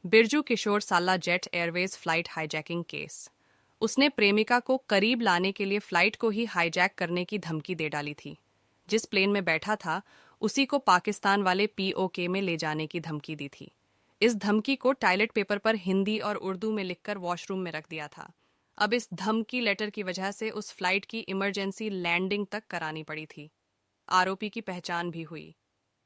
बिरजू किशोर साला jet Airways flight hijacking case. उसने प्रेमिका को करीब लाने के लिए फ्लाइट को ही हाईजैक करने की धमकी दे डाली थी। जिस प्लेन में बैठा था उसी को पाकिस्तान वाले पीओके में ले जाने की धमकी दी थी। इस धमकी को टॉयलेट पेपर पर हिंदी और उर्दू में लिखकर वॉशरूम में रख दिया था। अब इस धमकी लेटर की वजह से उस फ्लाइट की इमरजेंसी लैंडिंग तक करानी पड़ी थी। आरोपी की पहचान भी हुई।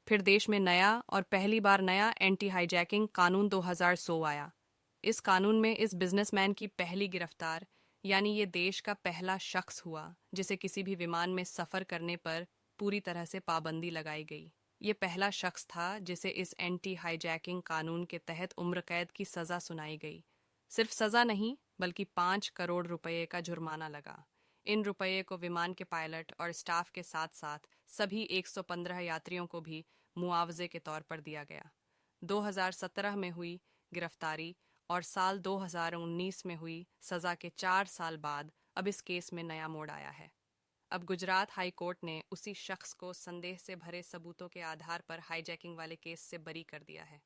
फिर देश में नया और पहली बार नया एंटी हाईजैकिंग कानून 2016 आया। इस कानून में इस बिजनेसमैन की पहली गिरफ्तार, यानी ये देश का पहला शख्स हुआ जिसे किसी भी विमान में सफर करने पर पूरी तरह से पाबंदी लगाई गई। ये पहला शख्स था जिसे इस एंटी हाईजैकिंग कानून के तहत उम्र कैद की सजा सुनाई गई। सिर्फ सजा नहीं बल्कि 5 करोड़ रुपए का जुर्माना लगा। इन रुपये को विमान के पायलट और स्टाफ के साथ साथ सभी 115 यात्रियों को भी मुआवजे के तौर पर दिया गया। 2017 में हुई गिरफ्तारी और साल 2019 में हुई सजा के 4 साल बाद अब इस केस में नया मोड़ आया है। अब गुजरात हाई कोर्ट ने उसी शख्स को संदेह से भरे सबूतों के आधार पर हाईजैकिंग वाले केस से बरी कर दिया है।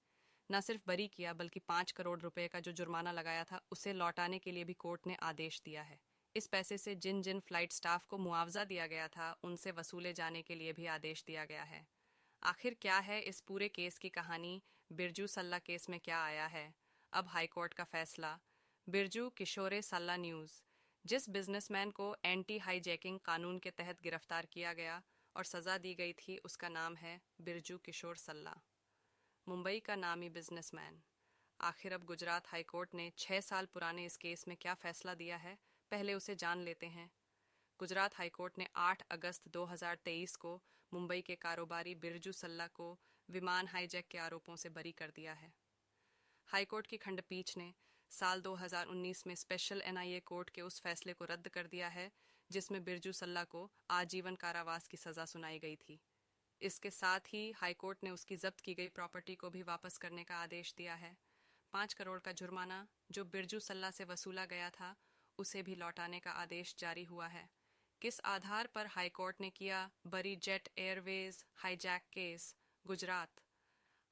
न सिर्फ बरी किया बल्कि 5 करोड़ रुपए का जो जुर्माना लगाया था उसे लौटाने के लिए भी कोर्ट ने आदेश दिया है। इस पैसे से जिन जिन फ्लाइट स्टाफ को मुआवजा दिया गया था उनसे वसूले जाने के लिए भी आदेश दिया गया है। आखिर क्या है इस पूरे केस की कहानी? बिरजू सल्ला केस में क्या आया है? अब हाईकोर्ट का फैसला। बिरजू किशोरे सल्ला न्यूज़। जिस बिजनेसमैन को एंटी हाईजैकिंग कानून के तहत गिरफ्तार किया गया और सजा दी गई थी उसका नाम है बिरजू किशोर सल्ला, मुंबई का नामी बिजनेसमैन। आखिर अब गुजरात हाईकोर्ट ने 6 साल पुराने इस केस में क्या फैसला दिया है, पहले उसे जान लेते हैं। गुजरात हाईकोर्ट ने 8 अगस्त 2023 को मुंबई के कारोबारी बिरजू सल्ला को विमान हाईजैक के आरोपों से बरी कर दिया है। हाईकोर्ट की खंडपीठ ने साल 2019 में स्पेशल एनआईए कोर्ट के उस फैसले को रद्द कर दिया है जिसमें बिरजू सल्ला को आजीवन कारावास की सजा सुनाई गई थी। इसके साथ ही हाईकोर्ट ने उसकी जब्त की गई प्रॉपर्टी को भी वापस करने का आदेश दिया है। 5 करोड़ का जुर्माना जो बिरजू सल्ला से वसूला गया था उसे भी लौटाने का आदेश जारी हुआ है। किस आधार पर हाईकोर्ट ने किया बरी jet Airways hijack case? Gujarat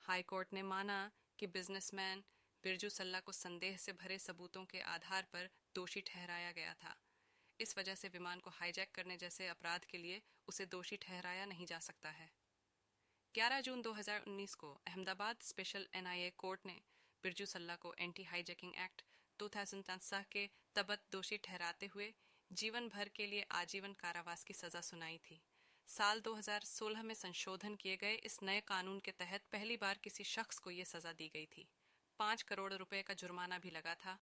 high court ने माना कि बिजनेसमैन बिरजू सल्ला को संदेह से भरे सबूतों के आधार पर दोषी ठहराया गया था। इस वजह से विमान को हाईजैक करने जैसे अपराध के लिए उसे दोषी ठहराया नहीं जा सकता है। 11 जून 2019 को अहमदाबाद स्पेशल एनआईए कोर्ट ने बिरजू सल्ला को एंटी हाईजैकिंग एक्ट 2010 के तहत दोषी ठहराते हुए जीवन भर के लिए आजीवन कारावास की सजा सुनाई थी। साल 2016 में संशोधन किए गए इस नए कानून के तहत पहली बार किसी शख्स को ये सजा दी गई थी। 5 करोड़ रुपए का जुर्माना भी लगा था।